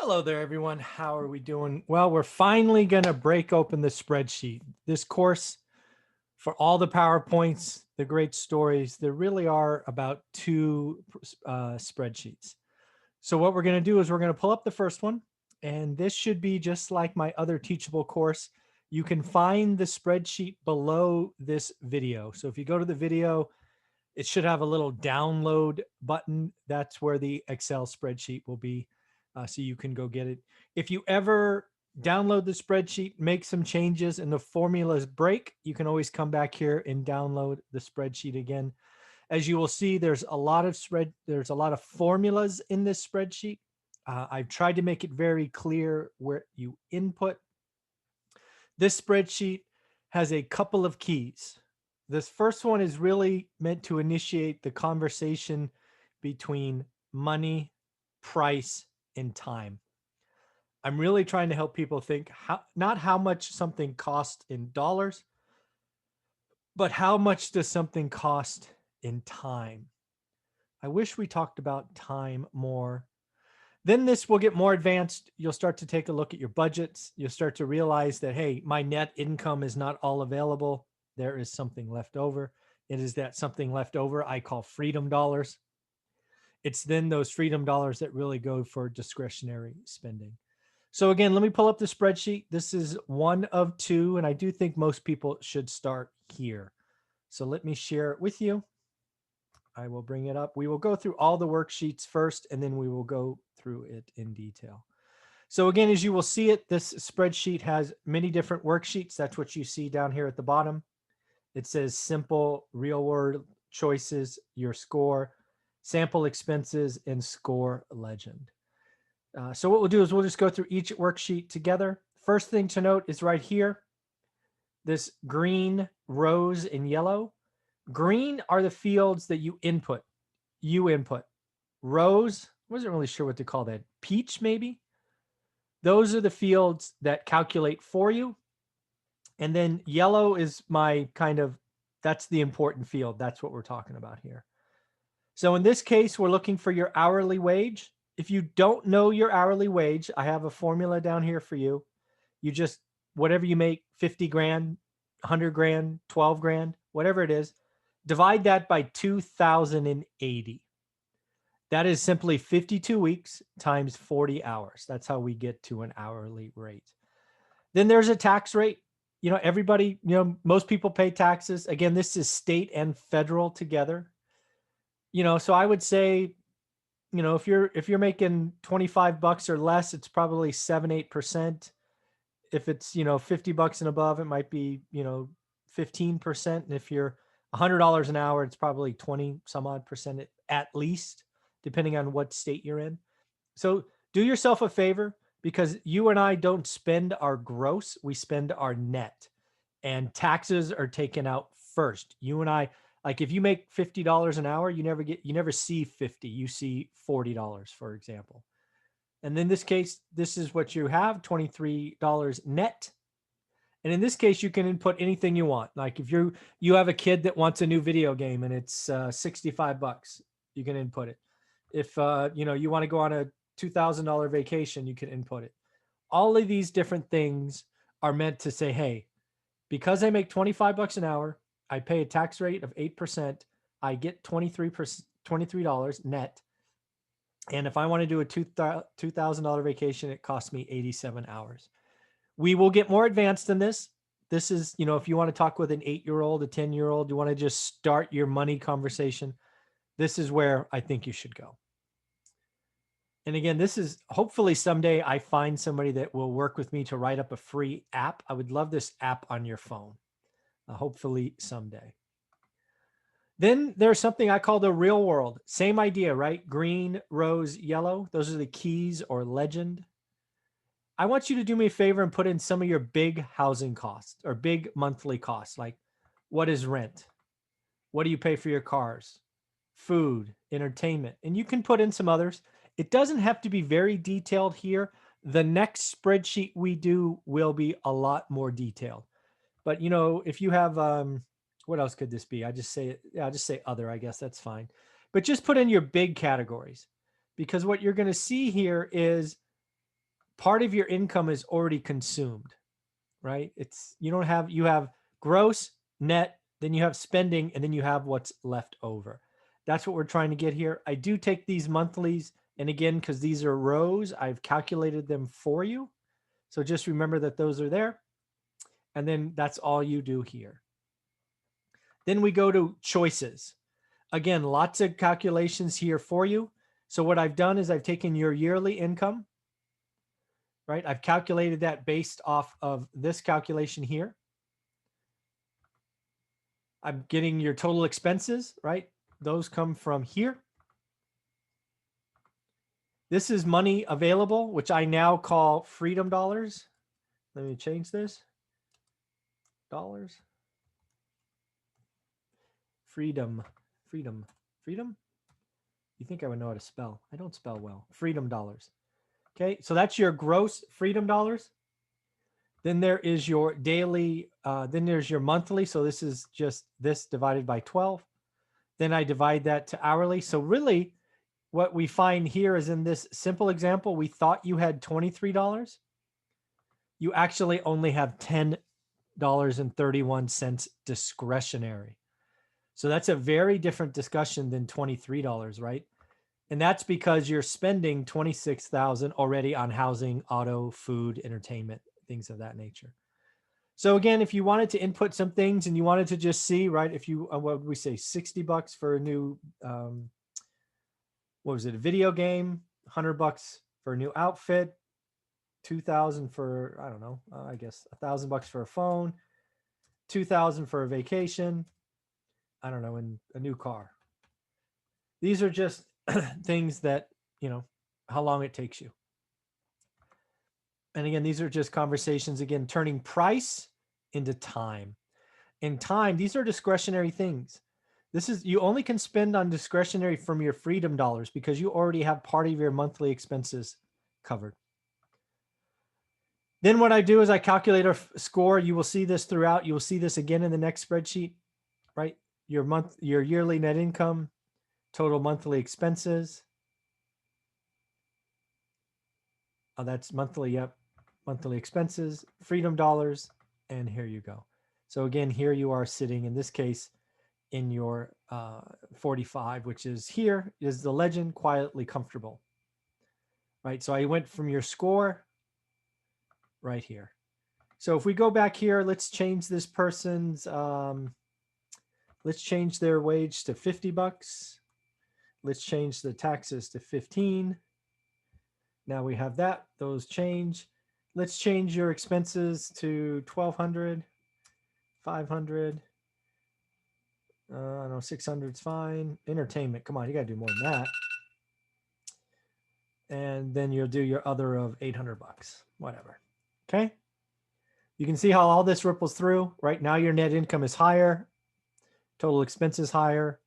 Hello there, everyone. How are we doing? Well, we're finally going to break open the spreadsheet. This course, for all the PowerPoints, the great stories, there really are about two spreadsheets. So what we're going to do is we're going to pull up the first one, and this should be just like my other Teachable course. You can find the spreadsheet below this video. So if you go to the video, it should have a little download button. That's where the Excel spreadsheet will be. So you can go get it. If you ever download the spreadsheet, make some changes and the formulas break, you can always come back here and download the spreadsheet again. As you will see, there's a lot of formulas in this spreadsheet. I've tried to make it very clear where you input. This spreadsheet has a couple of keys. This first one is really meant to initiate the conversation between money, price, and time. I'm really trying to help people think not how much something costs in dollars, but how much does something cost in time? I wish we talked about time more. Then this will get more advanced. You'll start to take a look at your budgets. You'll start to realize that, hey, my net income is not all available. There is something left over. It is that something left over I call freedom dollars. It's then those freedom dollars that really go for discretionary spending. So again, let me pull up the spreadsheet. This is one of two, and I do think most people should start here. So let me share it with you. I will bring it up. We will go through all the worksheets first, and then we will go through it in detail. So again, as you will see it, this spreadsheet has many different worksheets. That's what you see down here at the bottom. It says simple, real world choices, your score, sample expenses, and score legend. So what we'll do is we'll just go through each worksheet together. First thing to note is right here, this green, rose, and yellow. Green are the fields that you input. Rose, wasn't really sure what to call that. Peach, maybe? Those are the fields that calculate for you. And then yellow is that's the important field. That's what we're talking about here. So in this case, we're looking for your hourly wage. If you don't know your hourly wage, I have a formula down here for you. You just, whatever you make, 50 grand, 100 grand, 12 grand, whatever it is, divide that by 2,080. That is simply 52 weeks times 40 hours. That's how we get to an hourly rate. Then there's a tax rate. Everybody, most people pay taxes. Again, this is state and federal together. So I would say, if you're making 25 bucks or less, it's probably 7-8%. If it's, $50 and above, it might be, 15%. And if you're $100 an hour, it's probably 20 some odd percent at least, depending on what state you're in. So do yourself a favor, because you and I don't spend our gross, we spend our net, and taxes are taken out first. You and I, like if you make $50 an hour, you never see 50, you see $40, for example. And in this case, this is what you have, $23 net. And in this case, you can input anything you want. Like if you have a kid that wants a new video game and it's 65 bucks, you can input it. If you want to go on a $2,000 vacation, you can input it. All of these different things are meant to say, hey, because I make 25 bucks an hour, I pay a tax rate of 8%, I get $23 net. And if I want to do a $2,000 vacation, it costs me 87 hours. We will get more advanced than this. This is, if you want to talk with an 8-year-old, a 10-year-old, you want to just start your money conversation, this is where I think you should go. And again, this is hopefully someday I find somebody that will work with me to write up a free app. I would love this app on your phone, hopefully someday. Then there's something I call the real world. Same idea, right? Green, rose, yellow. Those are the keys or legend. I want you to do me a favor and put in some of your big housing costs or big monthly costs. Like, what is rent? What do you pay for your cars? Food, entertainment. And you can put in some others. It doesn't have to be very detailed here. The next spreadsheet we do will be a lot more detailed. But, if you have, what else could this be? I'll just say other, I guess that's fine. But just put in your big categories, because what you're going to see here is part of your income is already consumed, right? You have gross, net, then you have spending, and then you have what's left over. That's what we're trying to get here. I do take these monthlies, and again, because these are rows, I've calculated them for you. So just remember that those are there. And then that's all you do here. Then we go to choices. Again, lots of calculations here for you. So what I've done is I've taken your yearly income, right? I've calculated that based off of this calculation here. I'm getting your total expenses, right? Those come from here. This is money available, which I now call freedom dollars. Let me change this. Dollars. Freedom. You think I would know how to spell. I don't spell well. Freedom dollars. Okay, so that's your gross freedom dollars. Then there is your daily, then there's your monthly. So this is just this divided by 12. Then I divide that to hourly. So really what we find here is in this simple example, we thought you had $23. You actually only have $10.31 discretionary. So that's a very different discussion than $23, right? And that's because you're spending $26,000 already on housing, auto, food, entertainment, things of that nature. So again, if you wanted to input some things and you wanted to just see, right, if you, what would we say, $60 for a new, what was it, a video game, $100 for a new outfit, $2,000 for, I don't know, I guess $1,000 for a phone, $2,000 for a vacation, I don't know, and a new car. These are just things that, how long it takes you. And again, these are just conversations, again, turning price into time. In time, these are discretionary things. You only can spend on discretionary from your freedom dollars because you already have part of your monthly expenses covered. Then what I do is I calculate a score. You will see this throughout. You will see this again in the next spreadsheet, right? Your yearly net income, total monthly expenses. Oh, that's monthly. Yep. Monthly expenses, freedom dollars. And here you go. So again, here you are sitting in this case in your 45, which is here is the legend, quietly comfortable, right? So I went from your score right here. So if we go back here, let's change this person's, let's change their wage to $50. Let's change the taxes to 15. Now we have that, those change. Let's change your expenses to 1,200, 500. I don't know, 600 is fine. Entertainment, come on, you got to do more than that. And then you'll do your other of $800, whatever. Okay. You can see how all this ripples through. Right now, your net income is higher. Total expenses higher.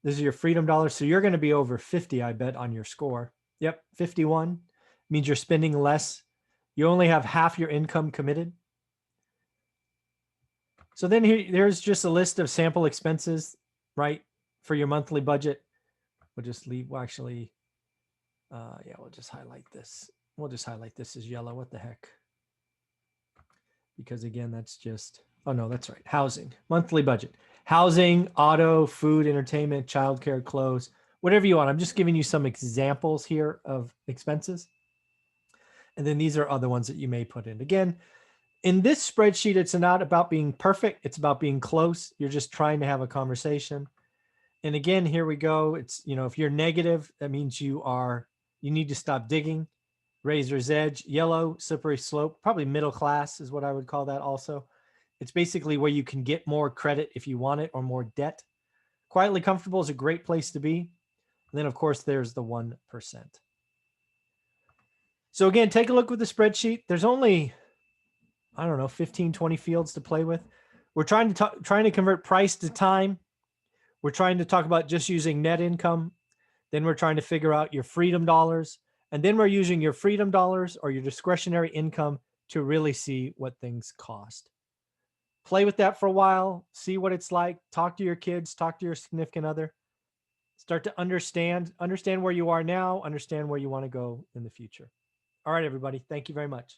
This is your freedom dollars. So you're going to be over 50, I bet, on your score. Yep, 51 means you're spending less. You only have half your income committed. So then there's just a list of sample expenses, right, for your monthly budget. We'll just leave, we'll actually, yeah, we'll just highlight this. We'll just highlight this as yellow. What the heck? Because again, that's just, oh no, that's right. Housing, monthly budget. Housing, auto, food, entertainment, childcare, clothes, whatever you want. I'm just giving you some examples here of expenses. And then these are other ones that you may put in. Again, in this spreadsheet, it's not about being perfect. It's about being close. You're just trying to have a conversation. And again, here we go. It's, if you're negative, that means you need to stop digging. Razor's edge, yellow, slippery slope, probably middle class is what I would call that also. It's basically where you can get more credit if you want it or more debt. Quietly comfortable is a great place to be. And then, of course, there's the 1%. So again, take a look with the spreadsheet. There's only, I don't know, 15, 20 fields to play with. We're trying to convert price to time. We're trying to talk about just using net income. Then we're trying to figure out your freedom dollars. And then we're using your freedom dollars or your discretionary income to really see what things cost. Play with that for a while, see what it's like, talk to your kids, talk to your significant other, start to understand where you are now, understand where you want to go in the future. All right, everybody. Thank you very much.